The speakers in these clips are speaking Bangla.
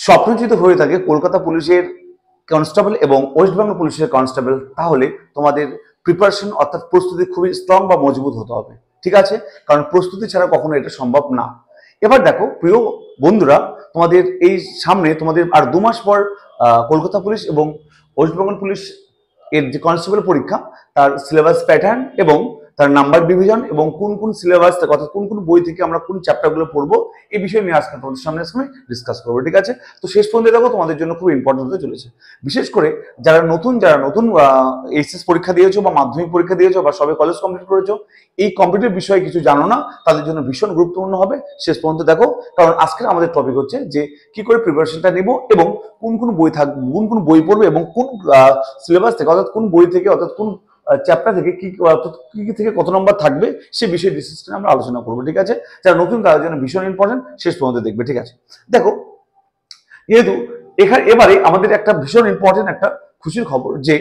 স্বপ্ন যদি হয়ে থাকে কলকাতা পুলিশের কনস্টেবল এবং ওয়েস্ট বেঙ্গল পুলিশের কনস্টেবল, তাহলে তোমাদের প্রিপারেশন অর্থাৎ প্রস্তুতি খুবই স্ট্রং বা মজবুত হতে হবে। ঠিক আছে, কারণ প্রস্তুতি ছাড়া কখনো এটা সম্ভব না। এবার দেখো প্রিয় বন্ধুরা, তোমাদের এই সামনে তোমাদের আর 2 মাস পর কলকাতা পুলিশ এবং ওয়েস্ট বেঙ্গল পুলিশ এর যে কনস্টেবল পরীক্ষা, তার সিলেবাস প্যাটার্ন এবং তার নাম্বার ডিভিশন এবং কোন কোন সিলেবাস অর্থাৎ কোন কোন বই থেকে আমরা কোন চ্যাপ্টারগুলো পড়বো, এই বিষয় নিয়ে আজকে তোমাদের সামনে ডিসকাস করবো। ঠিক আছে, তো শেষ পর্যন্ত দেখো, তোমাদের জন্য খুব ইম্পর্টেন্ট হতে চলেছে। বিশেষ করে যারা নতুন এইচএস পরীক্ষা দিয়েছো বা মাধ্যমিক পরীক্ষা দিয়েছো বা সবে কলেজ কমপ্লিট করেছো, এই কম্পিটিটিভ বিষয়ে কিছু জানো না, তাদের জন্য ভীষণ গুরুত্বপূর্ণ হবে। শেষ পর্যন্ত দেখো, কারণ আজকে আমাদের টপিক হচ্ছে যে কি করে প্রিপারেশনটা নিব এবং কোন কোন বই থাকবে, কোন কোন বই পড়বে এবং কোন সিলেবাস থেকে অর্থাৎ কোন বই থেকে অর্থাৎ কোন চ্যাপ্টার থেকে কি কি থেকে কত নম্বর থাকবে সে বিষয়ে ডিসকাশন আমরা আলোচনা করবো। ঠিক আছে, যারা নতুন তাদের জন্য ভীষণ ইম্পর্টেন্ট, শেষ পর্যন্ত দেখবে। ঠিক আছে, দেখো যেহেতু এবারে আমাদের একটা ভীষণ ইম্পর্টেন্ট একটা খুশির খবর যে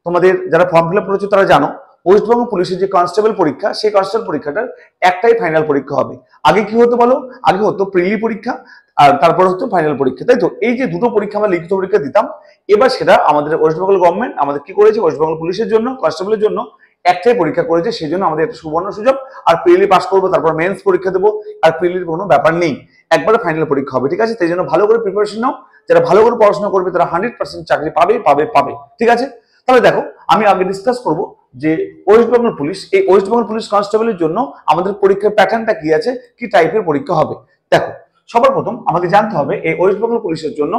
তোমাদের যারা ফর্ম ফিল আপ করেছো তারা জানো ওয়েস্টবেঙ্গল পুলিশের যে কনস্টেবল পরীক্ষা, সেই কনস্টেবল পরীক্ষাটার একটাই ফাইনাল পরীক্ষা হবে। আগে কি হতো বলো, আগে হতো প্রিলি পরীক্ষা আর তারপর হতো ফাইনাল পরীক্ষা, তাই তো? এই যে দুটো পরীক্ষা আমরা লিখিত পরীক্ষা দিতাম, এবার সেটা আমাদের ওয়েস্টবেঙ্গল গভর্নমেন্ট আমাদের কি করেছে, ওয়েস্টবেঙ্গল পুলিশের জন্য কনস্টেবলের জন্য একটাই পরীক্ষা করেছে। সেই জন্য আমাদের একটা সুবর্ণ সুযোগ। আর প্রিলি পাস করবো, তারপর মেন্স পরীক্ষা দেবো, আর প্রিলির কোনো ব্যাপার নেই, একবারে ফাইনাল পরীক্ষা হবে। ঠিক আছে, তাই জন্য ভালো করে প্রিপারেশন নাও। যারা ভালো করে পড়াশোনা করবে তারা 100% চাকরি পাবে পাবে পাবে। ঠিক আছে, তাহলে দেখো আমি আগে ডিসকাস করবো যে ওয়েস্ট বেঙ্গল পুলিশ, এই ওয়েস্ট বেঙ্গল পুলিশ কনস্টেবলের জন্য আমাদের পরীক্ষার প্যাটার্নটা কি আছে, কি টাইপের পরীক্ষা হবে। দেখো সবার প্রথম আমাদের জানতে হবে এই ওয়েস্ট বেঙ্গল পুলিশের জন্য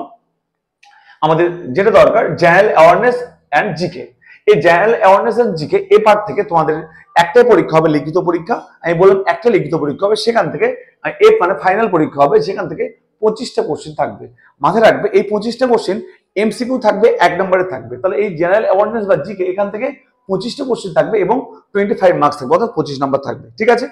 আমাদের যেটা দরকার জেনারেল অ্যাওয়ারনেস অ্যান্ড জিকে। এই জেনারেল অ্যাওয়ারনেস অ্যান্ড জিকে এই পার্ট থেকে তোমাদের একটাই পরীক্ষা হবে, লিখিত পরীক্ষা। আমি বললাম একটা লিখিত পরীক্ষা হবে, সেখান থেকে মানে ফাইনাল পরীক্ষা হবে, সেখান থেকে 25টা কোশ্চেন থাকবে। মাথায় রাখবে এই 25টা কোশ্চেন এমসিকিউ থাকবে, 1 নম্বরে থাকবে। তাহলে এই জেনারেল অ্যাওয়ারনেস বা জিকে এখান থেকে 25টা কোশ্চেন থাকবে এবং 25 মার্কস থাকবে, অর্থাৎ 25 নম্বর থাকবে। ঠিক আছে,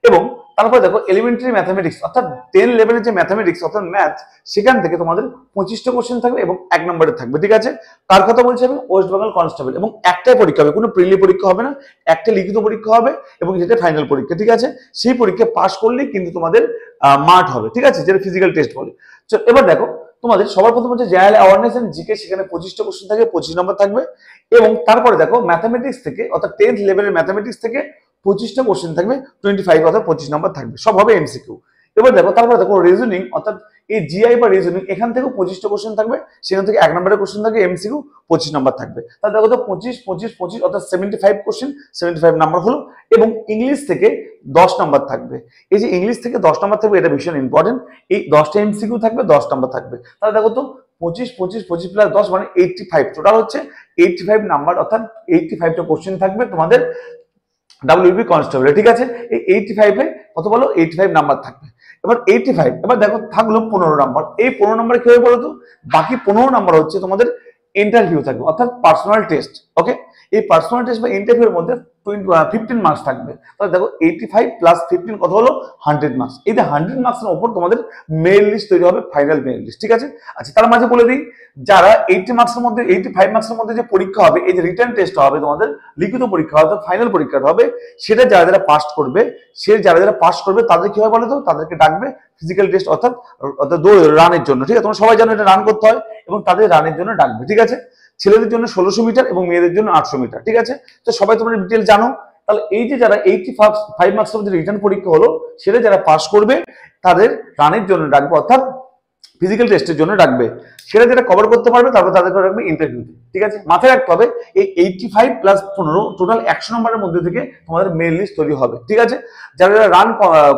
এবং তারপর দেখো এলিমেন্টারি ম্যাথামেটিক্স অর্থাৎ 10 লেভেলের যে ম্যাথামেটিক্স অর্থাৎ ম্যাথ, সেখান থেকে তোমাদের 25টা কোশ্চেন থাকবে এবং 1 নম্বরে থাকবে। ঠিক আছে, কার কথা বলছি আমি, ওয়েস্ট বেঙ্গল কনস্টেবল। এবং একটাই পরীক্ষা হবে, কোনো প্রিলি পরীক্ষা হবে না, একটা লিখিত পরীক্ষা হবে এবং যেটা ফাইনাল পরীক্ষা। ঠিক আছে, সেই পরীক্ষা পাস করলেই কিন্তু তোমাদের মার্ট হবে। ঠিক আছে, যেটা ফিজিক্যাল টেস্ট বলে। এবার দেখো তোমাদের সবার প্রথম হচ্ছে জেনারেল অ্যাওয়ারনেস এন্ড জিকে, সেখানে 25টা কোশ্চেন থাকবে, 25 নম্বর থাকবে। এবং তারপরে দেখো ম্যাথামেটিক্স থেকে অর্থাৎ 10th লেভেলের ম্যাথামেটিক্স থেকে 25টা কোশ্চেন থাকবে, 25 অর্থাৎ 25 নম্বর থাকবে, সব হবে এমসিকিউ। এবার দেখো তারপরে দেখো রিজনিং অর্থাৎ এই জিআই বা রিজনিং, এখান থেকে 25টা কোশ্চেন থাকবে, সেখান থেকে 1 নম্বরের কোশ্চেন থাকবে, এমসিকিউ 25 নম্বর থাকবে। তাহলে দেখো তো 25 25 25 অর্থাৎ 75 কোশ্চেন, 75 নাম্বার হলো। এবং ইংলিশ থেকে 10 নম্বর থাকবে। এই যে ইংলিশ থেকে 10 নম্বর থাকবে, এটা ভীষণ ইম্পর্টেন্ট। এই 10টা এমসিকিউ থাকবে, 10 নম্বর থাকবে। তাহলে দেখো তো 25 25 25 প্লাস 10 মানে 85, টোটাল হচ্ছে 85 নাম্বার, অর্থাৎ 85টা কোশ্চেন থাকবে তোমাদের ডাব্লিউবি কনস্টেবল। ঠিক আছে, এই 85 কত বলো, 85 নাম্বার থাকবে। এবার 85, এবার দেখো থাকলো 15 নাম্বার। এই 15 নাম্বার কি হবে বলো তো, বাকি 15 নাম্বার হচ্ছে তোমাদের ইন্টারভিউ থাকবে অর্থাৎ পার্সোনাল টেস্ট। ওকে, এই পার্সোনাল টেস্ট বা ইন্টারভিউর মধ্যে 15 মার্কস থাকবে। তাহলে দেখো 85 প্লাস 15 কত হলো, 100 মার্কস। এই যে 100 মার্কসের উপর তোমাদের মেরিট লিস্ট তৈরি হবে, ফাইনাল মেরিট লিস্ট। ঠিক আছে, আচ্ছা তার মাঝে বলে দিই, যারা 80 মার্কসের মধ্যে 85 মার্কসের মধ্যে যে পরীক্ষা হবে, এই যে রিটার্ন টেস্ট হবে তোমাদের, লিখিত পরীক্ষা হবে, ফাইনাল পরীক্ষাটা হবে, সেটা যারা যারা পাস করবে, যারা পাস করবে তাদের কি হবে বলো তো, তাদেরকে ডাকবে ফিজিক্যাল টেস্ট অর্থাৎ রানের জন্য। ঠিক আছে, তোমরা সবাই জানো এটা রান করতে হয় এবং তাদের রানের জন্য ডাকবে। ঠিক আছে, ছেলেদের জন্য 1600 মিটার এবং মেয়েদের জন্য 800 মিটার। ঠিক আছে, তো সবাই তোমরা ডিটেল জানো। তাহলে এই যে যারা 85 মার্কসের মধ্যে রিটার্ন পরীক্ষা হলো, সেটা যারা পাস করবে তাদের রানের জন্য ডাকবে অর্থাৎ ফিজিক্যাল টেস্টের জন্য ডাকবে। সেটা যেটা কভার করতে পারবে তারপর তাদেরকে রাখবে ইন্টারভিউতে। ঠিক আছে, মাথায় রাখতে হবে এই 85 প্লাস 15 টোটাল 100 নম্বরের মধ্যে থেকে তোমাদের মেইন লিস্ট তৈরি হবে। ঠিক আছে, যারা যারা রান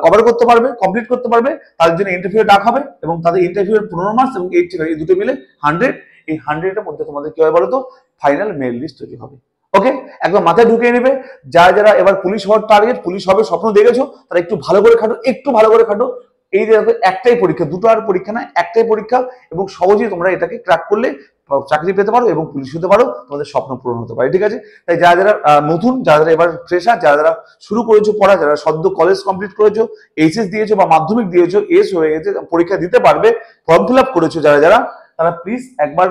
কভার করতে পারবে, কমপ্লিট করতে পারবে, তাদের জন্য ইন্টারভিউ ডাক হবে এবং তাদের ইন্টারভিউয়ের 15 মার্কস এবং 85 এই দুটো মিলে 100। এই 100 এর মধ্যে তোমাদের কি হবে বলো তো, ফাইনাল মেইন লিস্ট তৈরি হবে। ওকে, একদম মাথায় ঢুকিয়ে নেবে। যারা যারা এবার পুলিশ হওয়ার টার্গেট, পুলিশ হবে স্বপ্ন দেখেছো, তারা একটু ভালো করে খাটো, একটু ভালো করে খাটো। এই যে একটাই পরীক্ষা, দুটো আর পরীক্ষা না, একটাই পরীক্ষা, এবং সহজেই তোমরা এটাকে ক্র্যাক করলে চাকরি পেতে পারো এবং পুলিশ হতে পারো, তোমাদের স্বপ্ন পূরণ হতে পারে। ঠিক আছে, তাই যারা যারা নতুন, যারা যারা এবার ফ্রেশার, যারা যারা শুরু করেছো পড়া, যারা সদ্য কলেজ কমপ্লিট করেছো, এইচএস দিয়েছো বা মাধ্যমিক দিয়েছো, এস হয়ে গেছে, পরীক্ষা দিতে পারবে, ফর্ম ফিল আপ করেছো যারা যারা, তারা প্লিজ একবার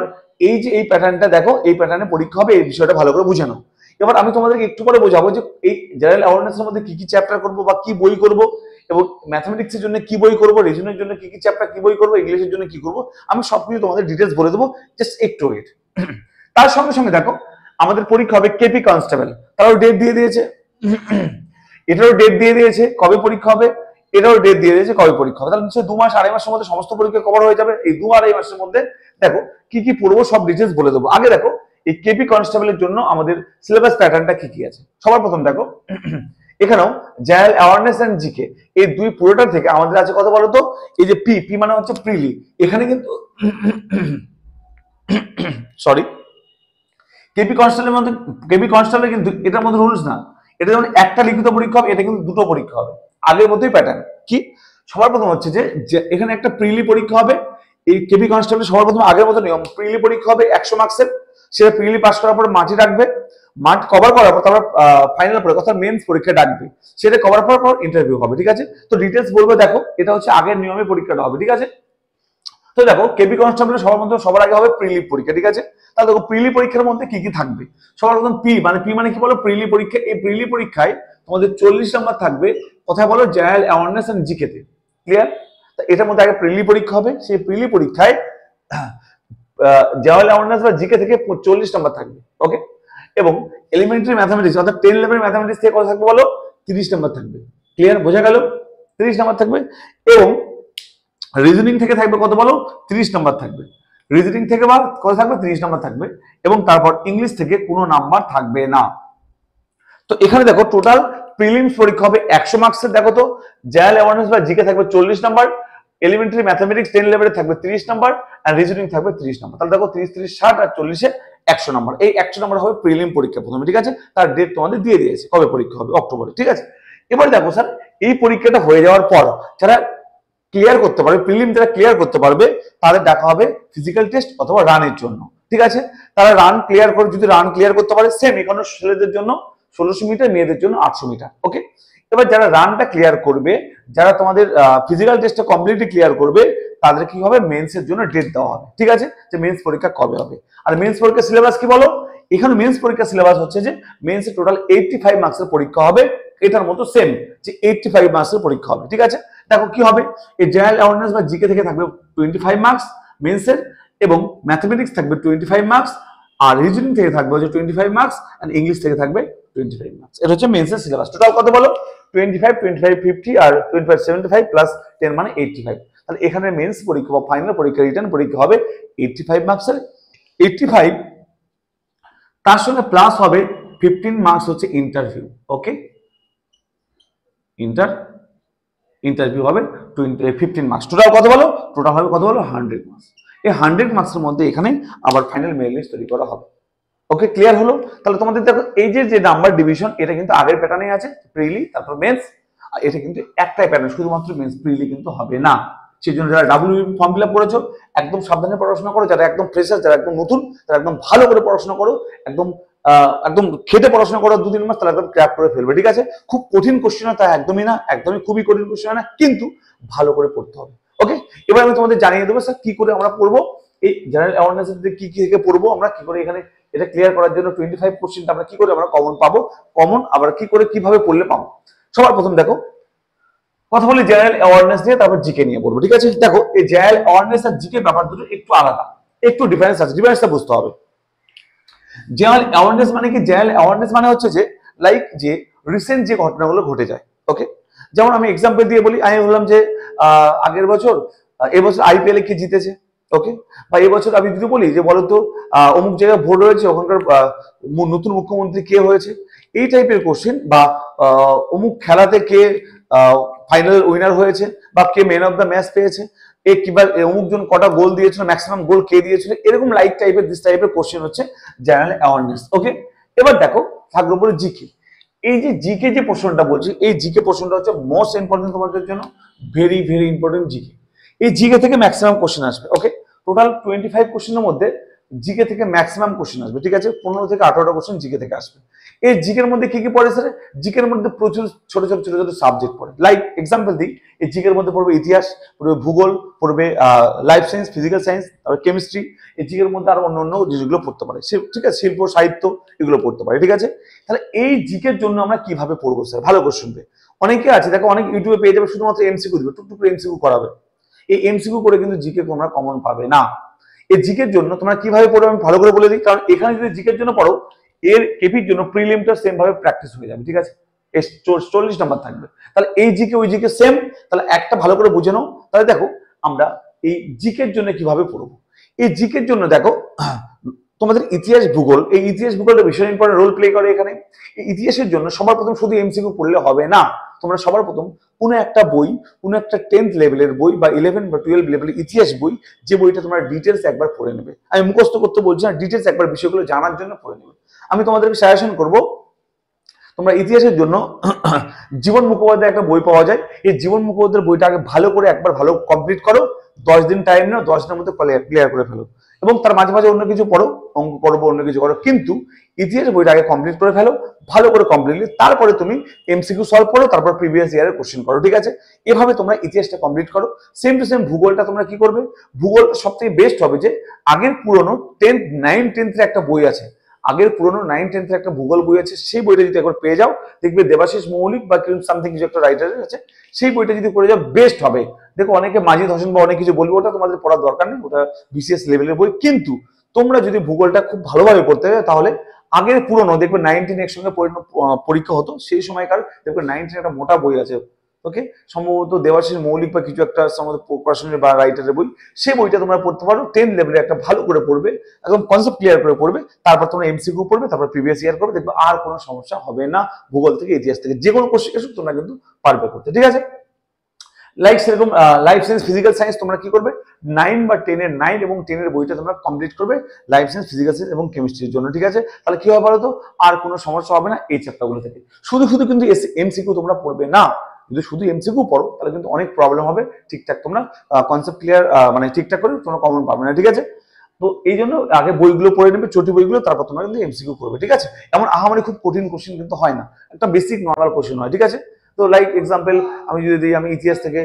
এই যে এই প্যাটার্নটা দেখো, এই প্যাটার্নে পরীক্ষা হবে, এই বিষয়টা ভালো করে বুঝে নাও। এবার আমি তোমাদেরকে একটু পরে বোঝাবো যে এই জেনারেল অ্যাওয়ারনেসের মধ্যে কি কি চ্যাপ্টার করবো বা কি বই করবো এবং ম্যাথমেটিক্সের জন্য কি বই করবো, রিজনের জন্য কি কি চ্যাপ্টার কি বই করবো, ইংলিশের জন্য কি করবো, আমি সবকিছু তোমাদের ডিটেলস বলে দেবো, জাস্ট একটু ওয়েট। তার সঙ্গে সঙ্গে দেখো আমাদের পরীক্ষা হবে কেপি কনস্টেবল, তারাও ডেট দিয়ে দিয়েছে, এটারও ডেট দিয়ে দিয়েছে কবে পরীক্ষা হবে, এটাও ডেট দিয়ে দিয়েছে কবে পরীক্ষা হবে। তাহলে নিশ্চয়ই 2 মাস 2.5 মাসের মধ্যে সমস্ত পরীক্ষা কভার হয়ে যাবে। এই 2-2.5 মাসের মধ্যে দেখো কি কি পড়বো সব ডিটেলস বলে দেবো। আগে দেখো এই কেপি কনস্টেবলের জন্য আমাদের সিলেবাস প্যাটার্নটা কি কি আছে। সবার প্রথম দেখো এখানেও জেনারেল অ্যাওয়ারনেস এন্ড জিকে, এই দুই পুরোটা থেকে আমাদের আছে কত বলো তো, এই যে পি, পি মানে হচ্ছে প্রিলি, এখানে কিন্তু সরি কেপি কনস্টেবলের মধ্যে, কেপি কনস্টেবলের কিন্তু এটার মধ্যে রুলস না, এটা যেমন একটা লিখিত পরীক্ষা হবে, এটা কিন্তু দুটো পরীক্ষা হবে, আগের মতোই প্যাটার্ন। কি সবার প্রথম হচ্ছে যে এখানে একটা প্রিলি পরীক্ষা হবে, এই কেপি কনস্টেবল সবার প্রথম আগের মতো নিয়ম, প্রিলি পরীক্ষা হবে 100 মার্কসের, সেটা প্রিলি পাস করার পর মাঠে রাখবে, মাঠ কভার করার পর তারপর ফাইনাল পরীক্ষা অর্থাৎ মেন্স পরীক্ষা ডাকবে, সেটা কভার করার পর ইন্টারভিউ হবে, ঠিক আছে। তো ডিটেলস বলবো, দেখো এটা হচ্ছে আগের নিয়মে পরীক্ষাটা হবে, ঠিক আছে। তো দেখো কেপি কনস্টেবলের সবার আগে হবে প্রিলি পরীক্ষা, ঠিক আছে। তাহলে দেখো প্রিলি পরীক্ষার মধ্যে কি কি থাকবে। সবার প্রথম পি মানে কি বলো, প্রিলি পরীক্ষা। এই প্রিলি পরীক্ষায় তোমাদের 40 নাম্বার থাকবে কোথায় বলো, জেনারেল অ্যাওয়ারনেস এন্ড জিকে তে, ক্লিয়ার। এটার মধ্যে আগে প্রিলি পরীক্ষা হবে, সেই প্রিলি পরীক্ষায় জেনারেল অ্যাওয়ারনেস বা জিকে থেকে 40 নাম্বার থাকবে, ওকে। এবং এলিমেন্টারি ম্যাথমেটিক্স অর্থাৎ 10 লেভেলের ম্যাথমেটিক্স থেকে কত থাকবে বলো, 30 নাম্বার থাকবে, ক্লিয়ার, বোঝা গেল, 30 নাম্বার থাকবে। এবং রিজনিং থেকে থাকবে কত বলো, 30 নাম্বার থাকবে, রিজনিং থেকে বা কত থাকবে, 30 নাম্বার থাকবে। এবং তারপর ইংলিশ থেকে কোনো নাম্বার থাকবে না। তো এখানে দেখো টোটাল প্রিলিমস পরীক্ষা হবে 100 মার্কসের, দেখো তো জেনারেল অ্যাওয়ারনেস বা জিকে থাকবে 40 নাম্বার, এলিমেন্টারি ম্যাথমেটিক্স 10 লেভেলে থাকবে 30 নাম্বার, আর রিজনিং থাকবে 30 নাম্বার। তাহলে দেখো 30 30 60 আর 40 100 নাম্বার। এই 100 নাম্বার হবে প্রিলিম পরীক্ষা প্রথমে, ঠিক আছে। তার ডেট তোমাদের দিয়ে দিয়েছে কবে পরীক্ষা হবে, অক্টোবরে, ঠিক আছে। এবার দেখো স্যার এই পরীক্ষাটা হয়ে যাওয়ার পর যারা ক্লিয়ার করতে পারবে, প্রিলিম যারা ক্লিয়ার করতে পারবে তাদের ডাকা হবে ফিজিক্যাল টেস্ট অথবা রানের জন্য, ঠিক আছে। তারা রান ক্লিয়ার করে, যদি রান ক্লিয়ার করতে পারে সেম এখানে ছেলেদের জন্য 1600 মিটার, মেয়েদের জন্য 800 মিটার, ওকে। এবার যারা রানটা ক্লিয়ার করবে, যারা তোমাদের ফিজিক্যাল টেস্টটা কমপ্লিটলি ক্লিয়ার করবে, তাদের কি হবে, মেন্সের জন্য ডেট দেওয়া হবে, ঠিক আছে, যে মেন্স পরীক্ষা কবে হবে। আর মেন্স পরীক্ষার সিলেবাস কি বলো, এখানে মেন্স পরীক্ষার সিলেবাস হচ্ছে যে মেন্সে টোটাল 85 মার্কসের পরীক্ষা হবে, এটার মতো সেম যে 85 মার্কসের পরীক্ষা হবে, ঠিক আছে। দেখো কি হবে, এই জেনারেল অ্যাওয়ারনেস বা জিকে থেকে থাকবে 25 মার্কস মেন্সের, এবং ম্যাথমেটিক্স থাকবে 25 মার্কস, আর রিজনিং থেকে থাকবে হচ্ছে 25 মার্কস, আর ইংলিশ থেকে থাকবে 25 মার্কস। এটা হচ্ছে মেন্সের সিলেবাস। টোটাল কত বলো, 25 25 50 আর 25 75 প্লাস 10 মানে 85। তাহলে এখানে মেন্স পরীক্ষা বা ফাইনাল পরীক্ষা, রিটার্ন পরীক্ষা হবে 85 মার্কসের, 85, তার সঙ্গে প্লাস হবে 15 মার্কস হচ্ছে ইন্টারভিউ, ওকে। ইন্টারভিউ হবে 15 মার্কস। টোটাল কত বলো, টোটাল হবে কত বলো, 100 মার্কস। এই 100 মার্কসের মধ্যে এখানে আবার ফাইনাল মেরিট লিস্ট তৈরি করা হবে, ওকে, ক্লিয়ার হলো। তাহলে তোমাদের দেখো এই যে নাম্বার ডিভিশন, এটা কিন্তু আগের প্যাটার্নে আছে, প্রিলি তারপর মেন্স, আর এটা কিন্তু একটাই প্যাটার্ন, শুধুমাত্র মেন্স, প্রিলি কিন্তু হবে না। সেই জন্য যারা ডাব্লিউ ফর্ম ফিল আপ করেছো একদম সাবধানে পড়াশোনা করো, যারা একদম ফ্রেশার, যারা একদম নতুন, তারা একদম ভালো করে পড়াশোনা করো, একদম খেটে পড়াশোনা করো 2-3 মাস, তারা একদম ক্র্যাক করে ফেলবে, ঠিক আছে। খুব কঠিন কোশ্চেন না, তা একদমই না, একদমই খুবই কঠিন কোশ্চেন না, কিন্তু ভালো করে পড়তে হবে, ওকে। এবার আমি তোমাদের জানিয়ে দেবো স্যার কি করে আমরা পড়বো, এই জেনারেল অ্যাওয়ারনেস কি কি থেকে পড়বো আমরা, কি করে এখানে এটা ক্লিয়ার করার জন্য 25 কোশ্চেনটা আমরা কি করে আমরা কমন পাবো, কমন আবার কি করে কিভাবে পড়লে পাবো। সবার প্রথম দেখো কথা বলি জেনারেল অ্যাওয়ারনেস নিয়ে, তারপর জিকে নিয়ে পড়বো, ঠিক আছে। দেখো এই জেনারেল অ্যাওয়ারনেস আর জিকে ব্যাপার দুটো একটু আলাদা, একটু ডিফারেন্স আছে, ডিফারেন্সটা বুঝতে হবে। জেনারেল অ্যাওয়ারনেস মানে কি, জেনারেল অ্যাওয়ারনেস মানে হচ্ছে যে লাইক যে রিসেন্ট যে ঘটনাগুলো ঘটে যায়, ওকে। যেমন আমি এক্সাম্পল দিয়ে বলি, আমি বললাম যে আগের বছর, এবছর আইপিএল এ কি জিতেছে, ওকে। বা এবছর আমি যদি বলি যে বলতো অমুক জায়গায় ভোট হয়েছে, ওখানকার নতুন মুখ্যমন্ত্রী কে হয়েছে, এই টাইপের কোশ্চেন, বা অমুক খেলাতে কে ফাইনাল উইনার হয়েছে, বা কে ম্যান অফ দ্য ম্যাচ পেয়েছে, কিংবা অমুক জন কটা গোল দিয়েছিল, ম্যাক্সিমাম গোল কে দিয়েছিল, এরকম লাইক টাইপের দিস টাইপের কোশ্চেন হচ্ছে জেনারেল অ্যাওয়ারনেস, ওকে। এবার দেখো থাকলো বলে জিকে। এই যে জিকে যে প্রশ্নটা বলছি, এই জিকে প্রশ্নটা হচ্ছে মোস্ট ইম্পর্টেন্ট তোমাদের জন্য, ভেরি ভেরি ইম্পর্টেন্ট জিকে। এই জিকে থেকে ম্যাক্সিমাম কোশ্চেন আসবে, ওকে। টোটাল 25 কোশ্চেনের মধ্যে জিকে থেকে ম্যাক্সিমাম কোশ্চেন আসবে, ঠিক আছে। 15 থেকে 18টা কোশ্চেন জিকে থেকে আসবে। এই জিকের মধ্যে কি কি পড়ে স্যার, জিকের মধ্যে প্রচুর ছোট ছোট ছোট ছোট সাবজেক্ট পড়ে। লাইক এক্সাম্পল দিই, এই জিকের মধ্যে পড়বে ইতিহাস, পড়বে ভূগোল, পড়বে লাইফ সায়েন্স, ফিজিক্যাল সায়েন্স, তারপর কেমিস্ট্রি। এই জিকের মধ্যে আরো অন্য জিনিসগুলো পড়তে পারে, ঠিক আছে, শিল্প সাহিত্য এগুলো পড়তে পারে, ঠিক আছে। তাহলে এই জিকের জন্য আমরা কিভাবে পড়বো স্যার, ভালো করে শুনবে। অনেকে আছে দেখো, অনেক ইউটিউবে পেয়ে যাবে, শুধুমাত্র এমসিকিউ দিবে, টুকটুক করে এমসিকিউ করাবে। এই এমসিকিউ করে কিন্তু জিকে তোমরা কমন পাবে না। এই জিকের জন্য তোমরা কিভাবে পড়বে আমি ভালো করে বলে দিই, কারণ এখানে যদি জিকের জন্য পড়ো, এর কেপির জন্য প্রিলিমটা সেম ভাবে প্র্যাকটিস হয়ে যাবে, ঠিক আছে? 40 নাম্বার থাকবে, তাহলে এই জিকে ওই জিকে সেম। তাহলে একটা ভালো করে বুঝে নাও। তাহলে দেখো আমরা এই জিকের জন্য কিভাবে পড়বো। এই জিকের জন্য দেখো তোমাদের ইতিহাস ভূগোল, এই ইতিহাস ভূগোলটা ভীষণ ইম্পর্টেন্ট রোল প্লে করে এখানে। এই ইতিহাসের জন্য সবার প্রথম শুধু এমসিকিউ পড়লে হবে না, তোমরা সবার প্রথম কোনো একটা বই, কোনো একটা 10th লেভেলের বই বা 11 বা 12 লেভেলের ইতিহাস বই, যে বইটা তোমরা ডিটেলস একবার পড়ে নেবে। আমি মুখস্থ করতে বলছি না, ডিটেলস একবার বিষয়গুলো জানার জন্য পড়ে নেবে। আমি তোমাদেরকে সাজেশন করব, তোমরা ইতিহাসের জন্য জীবন মুখোপাধ্যায় একটা বই পাওয়া যায়, এই জীবন মুখোপাধ্যায়ের বইটা আগে ভালো করে একবার ভালো কমপ্লিট করো, 10 দিন টাইম নাও, 10 দিনের মধ্যে ক্লিয়ার করে ফেলো। এবং তার মাঝে মাঝে অন্য কিছু পড়ো, অঙ্ক করো বা অন্য কিছু করো, কিন্তু ইতিহাস বইটা আগে কমপ্লিট করে ফেলো ভালো করে কমপ্লিটলি, তারপরে তুমি এমসিকিউ সলভ করো, তারপর প্রিভিয়াস ইয়ারের কোশ্চেন করো, ঠিক আছে? এভাবে তোমরা ইতিহাসটা কমপ্লিট করো। সেম টু সেম ভূগোলটা তোমরা কি করবে, ভূগোল সবথেকে বেস্ট হবে যে আগের পুরনো 10th 9 10th এর একটা বই আছে, আগের পুরনো 9 10th এর একটা ভূগোল বই আছে, সেই বইটা যদি একবার পেয়ে যাও, দেখবে দেবাশিস মৌলিক বা সামথিং কিছু একটা রাইটারের আছে, সেই বইটা যদি পড়ে যাও বেস্ট হবে। দেখো অনেকে মাজিদ হোসেন বা অনেক কিছু বলবে, ওটা তোমাদের পড়ার দরকার নেই, ওটা বিসিএস লেভেলের বই। কিন্তু তোমরা যদি ভূগোলটা খুব ভালোভাবে পড়তে হবে, তাহলে আগের পুরনো দেখবে 19 একসঙ্গে পরীক্ষা হতো, সেই সময়কার দেখবে 19 একটা মোটা বই আছে, ওকে, সম্ভবত দেবাশিস মৌলিক বা কিছু একটা সম্ভবত প্রকাশনের বা রাইটারের বই, সেই বইটা তোমরা পড়তে পারো। 10 লেভেলে একটা ভালো করে পড়বে, একদম কনসেপ্ট ক্লিয়ার করে পড়বে, তারপর তোমরা এমসিকিউ পড়বে, তারপর প্রিভিয়াস ইয়ার করবে, দেখবে আর কোনো সমস্যা হবে না। ভূগোল থেকে ইতিহাস থেকে যে কোনো কোশ্চেন আসুক তোমরা কিন্তু পারবে করতে, ঠিক আছে? লাইক সেরকম লাইফ সায়েন্স ফিজিক্যাল সায়েন্স তোমরা কি করবে, 9 বা 10 এর 9 এবং 10 এর বইটা তোমরা কমপ্লিট করবে লাইফ সায়েন্স ফিজিক্যাল সায়েন্স এবং কেমিস্ট্রির জন্য, ঠিক আছে? তাহলে কি হবে বলো তো, আর কোনো সমস্যা হবে না এই চ্যাপ্টারগুলো থেকে। শুধু শুধু কিন্তু এমসিকিউ তোমরা পড়বে না, যদি শুধু এমসিকিউ পড়ো তাহলে কিন্তু অনেক প্রবলেম হবে, ঠিকঠাক তোমরা কনসেপ্ট ক্লিয়ার মানে ঠিকঠাক করে তোমরা কমন পাবে না, ঠিক আছে? তো এই জন্য আগে বইগুলো পড়ে নেবে, চটি বইগুলো, তারপর তোমরা কিন্তু এমসিকিউ করবে, ঠিক আছে? এমন আহামরি খুব কঠিন কোশ্চেন কিন্তু হয় না, একটা বেসিক নর্মাল কোশ্চেন হয়, ঠিক আছে? তো লাইক এক্সাম্পল আমি যদি দিই, আমি ইতিহাস থেকে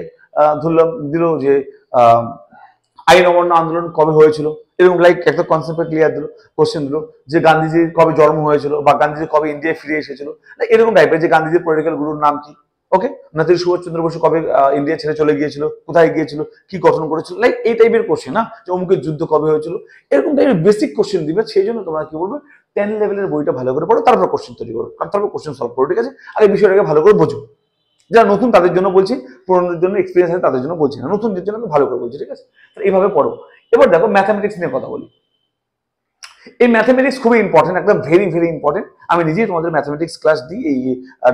ধরলাম দিল যে আইন অমান্য আন্দোলন কবে হয়েছিল, এরকম লাইক একটা কনসেপ্ট ক্লিয়ার দিল, কোশ্চেন দিল যে গান্ধীজির কবে জন্ম হয়েছিল বা গান্ধীজি কবে ইন্ডিয়ায় ফিরে এসেছিল, এরকম টাইপের, যে গান্ধীজির পলিটিক্যাল গুরুর নাম কি, ওকে, নেতাজি সুভাষচন্দ্র বসু কবে ইন্ডিয়া ছেড়ে চলে গিয়েছিল, কোথায় গিয়েছিল, কি গঠন করেছিল, লাইক এই টাইপের কোশ্চেন না, যে অমুকের যুদ্ধ কবে হয়েছিল, এরকম টাইপের বেসিক কোশ্চেন দিবে। সেই জন্য তোমরা কি বলবে, 10 লেভেলের বইটা ভালো করে পড়ো, তারপর কোশ্চেন তৈরি করো, তারপর কোশ্চেন সলভ করো, ঠিক আছে? আর এই বিষয়টাকে ভালো করে বোঝো। যারা নতুন তাদের জন্য বলছি, পুরনোদের জন্য এক্সপিরিয়েন্স আছে তাদের জন্য বলছি না, নতুনদের জন্য আমি ভালো করে বলছি, ঠিক আছে? এইভাবে পড়ো। এবার দেখো ম্যাথামেটিক্স নিয়ে কথা বলি। এই ম্যাথামেটিক্স খুবই ইম্পর্টেন্ট, একদম ভেরি ভেরি ইম্পর্টেন্ট। আমি নিজেই তোমাদের ম্যাথামেটিক্স ক্লাস দিই এই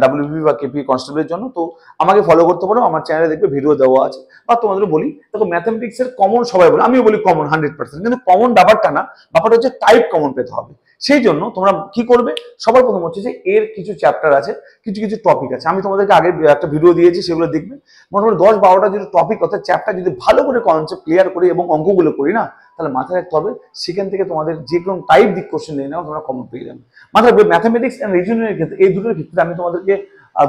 ডাব্লিউবি বা কেপি কনস্টেবলের জন্য, তো আমাকে ফলো করতে পারো, আমার চ্যানেলে দেখবে ভিডিও দেওয়া আছে। বা তোমাদের বলি, দেখো ম্যাথামেটিক্স এর কমন সবাই বলে, আমিও বলি কমন 100%, কিন্তু কমন ব্যাপারটা না, ব্যাপারটা হচ্ছে টাইপ কমন পেতে হবে। সেই জন্য তোমরা কি করবে, সবার প্রথম হচ্ছে যে এর কিছু চ্যাপ্টার আছে, কিছু কিছু টপিক আছে, আমি তোমাদেরকে আগে একটা ভিডিও দিয়েছি, সেগুলো দেখবে। মোটামুটি 10-12টা যদি টপিক অর্থাৎ চ্যাপ্টার যদি ভালো করে কনসেপ্ট ক্লিয়ার করি এবং অঙ্কগুলো করি না, তাহলে মাথায় রাখতে হবে সেখান থেকে তোমাদের যে কোনো টাইপ দিক কোশ্চেন নিয়ে নাও, তোমরা কমন পেয়ে যাবে। মাথায় রাখবে ম্যাথামেটিক্স এন্ড রিজনিংয়ের ক্ষেত্রে, এই দুটোর ক্ষেত্রে আমি তোমাদেরকে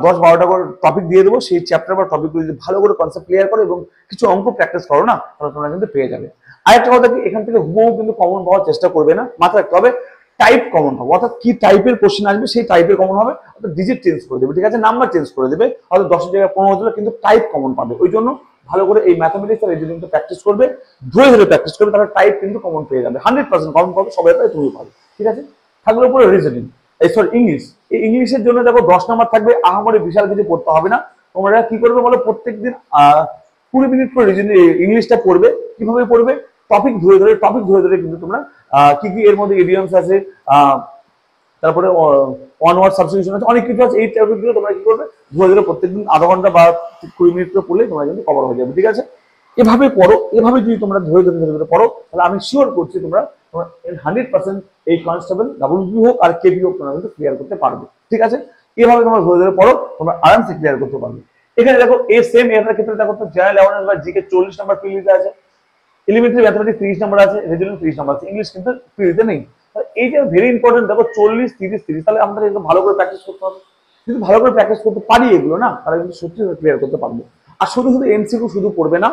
10-12টা করে টপিক দিয়ে দেবো, সেই চ্যাপ্টার বা টপিকগুলো যদি ভালো করে কনসেপ্ট ক্লিয়ার করো এবং কিছু অঙ্ক প্র্যাকটিস করো না, তাহলে তোমরা কিন্তু পেয়ে যাবে। আরেকটা কথা কি, এখান থেকে হুবহু কিন্তু কমন পাওয়ার চেষ্টা করবে না, মাথায় রাখতে হবে টাইপ কমন পাবো, অর্থাৎ কি টাইপের কোশ্চেন আসবে সেই টাইপের কমন হবে, অর্থাৎ ডিজিট চেঞ্জ করে দেবে, ঠিক আছে? নাম্বার চেঞ্জ করে দেবে, হয়তো 10 এর জায়গায় 15 দিলে, কিন্তু টাইপ কমন পাবে। ওই জন্য ভালো করে এই ম্যাথামেটিক্স আর রিজনিংটা প্র্যাকটিস করবে, ধরে ধরে প্র্যাকটিস করবে, তাহলে টাইপ কিন্তু কমন পেয়ে যাবে, 100% কমন পাবে, সবাই পাবে, তুমি পাবে, ঠিক আছে? থাকলে উপরে রিজনিং, এই সরি ইংলিশ। এই ইংলিশের জন্য দেখো 10 নাম্বার থাকবে, আহামরি বিশাল কিছু পড়তে হবে না। তোমরা কি করবে বলো, প্রত্যেকদিন 20 মিনিট করে রিজনিং ইংলিশটা পড়বে। কিভাবে পড়বে, টপিক ধরে ধরে কিন্তু তোমরা কি কি এর মধ্যে ইডিয়মস আছে, তারপরে ওয়ান ওয়ার্ড সাবস্টিটিউশন আছে, অনেক কিছু আছে, এই টপিকগুলো তোমরা কি করবে, ধরে ধরে প্রত্যেকদিন আধা ঘন্টা বা 20 মিনিট করে পড়লে তোমরা কিন্তু কভার হয়ে যাবে, ঠিক আছে? এভাবে পড়ো, এভাবে যদি তোমরা ধরে ধরে পড়ো, তাহলে আমি শিওর করছি তোমরা 100% এই কনস্টেবল ডাব্লিউবি হোক আর কেপি হোক তোমরা কিন্তু ক্লিয়ার করতে পারবে, ঠিক আছে? এভাবে তোমরা ধরে ধরে পড়ো, তোমরা আরামসে ক্লিয়ার করতে পারবে। এখানে দেখো এই সেম এর ক্ষেত্রে দেখো তো জেনারেল অ্যাওয়ারনেস বা জিকে 40 নাম্বার প্রিলিতে আছে, এলিমেন্টারি ম্যাথমেটিক্স 30 নাম্বার আছে, রিজনিং 30 নাম্বার আছে, ইংলিশ কিন্তু প্রিলিতে নেই। এই যে ভেরি ইম্পর্টেন্ট, দেখো 40 30 30, তাহলে আমাদের একটু ভালো করে প্র্যাকটিস করতে হবে। যদি ভালো করে প্র্যাকটিস করতে পারি এগুলো না, তাহলে কিন্তু সত্যি ক্লিয়ার করতে পারবো। আর শুধু শুধু এমসিকিউ শুধু পড়বে না,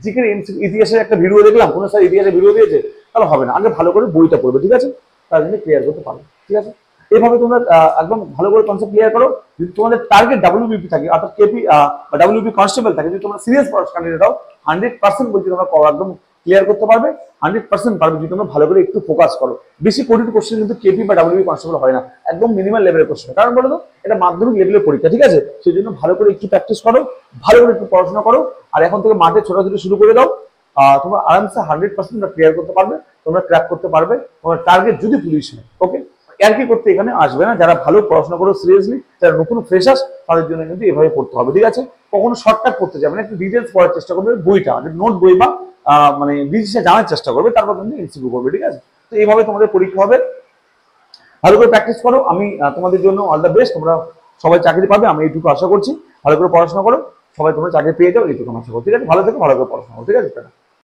জিকের এমসিকিউ, ইতিহাসের একটা ভিডিও দেখলাম, কোনো স্যার ইতিহাসের ভিডিও দিয়েছে, তাহলে হবে না, আগে ভালো করে বইটা পড়বে, ঠিক আছে? তাহলে কিন্তু ক্লিয়ার করতে পারবে, ঠিক আছে? এভাবে তোমরা একদম ভালো করে কনসেপ্ট ক্লিয়ার করো। যদি তোমাদের টার্গেট ডাব্লিউবিপি থাকে অর্থাৎ কেপি বা ডাব্লিউবি কনস্টেবল থাকে, যদি তোমরা সিরিয়াস ক্যান্ডিডেট হও 100% বলছি তোমরা একদম ক্লিয়ার করতে পারবে, 100% পারবে যদি তোমরা ভালো করে একটু ফোকাস করো। বেশি কঠিন কোশ্চেন কিন্তু কেপি বা ডাব্লিউবি কনস্টেবল হয় না, একদম মিনিমাম লেভেলের কোশ্চেন। কারণ বলো তো এটা মাধ্যমিক লেভেলের পরীক্ষা, ঠিক আছে? সেই জন্য ভালো করে একটু প্র্যাকটিস করো, ভালো করে একটু পড়াশোনা করো, আর এখন থেকে মাঠে ছোটাছুটি শুরু করে দাও। তোমরা আরামসে 100% ক্লিয়ার করতে পারবে, তোমরা ক্র্যাক করতে পারবে তোমার টার্গেট যদি পুলিশ হয়। ওকে, আর কি করতে এখানে আসবে না, যারা ভালো পড়াশোনা করো সিরিয়াসলি, যারা নতুন ফ্রেশার্স তাদের জন্য কিন্তু এভাবে পড়তে হবে, ঠিক আছে? কখনো শর্টকাট করতে যাবে না, একটু ডিটেলস পড়ার চেষ্টা করবে, বইটা নোট বই বা মানে ডিটেলসে জানার চেষ্টা করবে, তারপর কিন্তু এমসিকিউ করবে, ঠিক আছে? তো এইভাবে তোমাদের পরীক্ষা হবে, ভালো করে প্র্যাকটিস করো। আমি তোমাদের জন্য অল দ্য বেস্ট, তোমরা সবাই চাকরি পাবে আমি এইটুকু আশা করছি। ভালো করে পড়াশোনা করো, সবাই তোমরা চাকরি পেয়ে যাও এইটুকু আশা করো, ঠিক আছে? ভালো থেকো, ভালো করে পড়াশোনা করো, ঠিক আছে?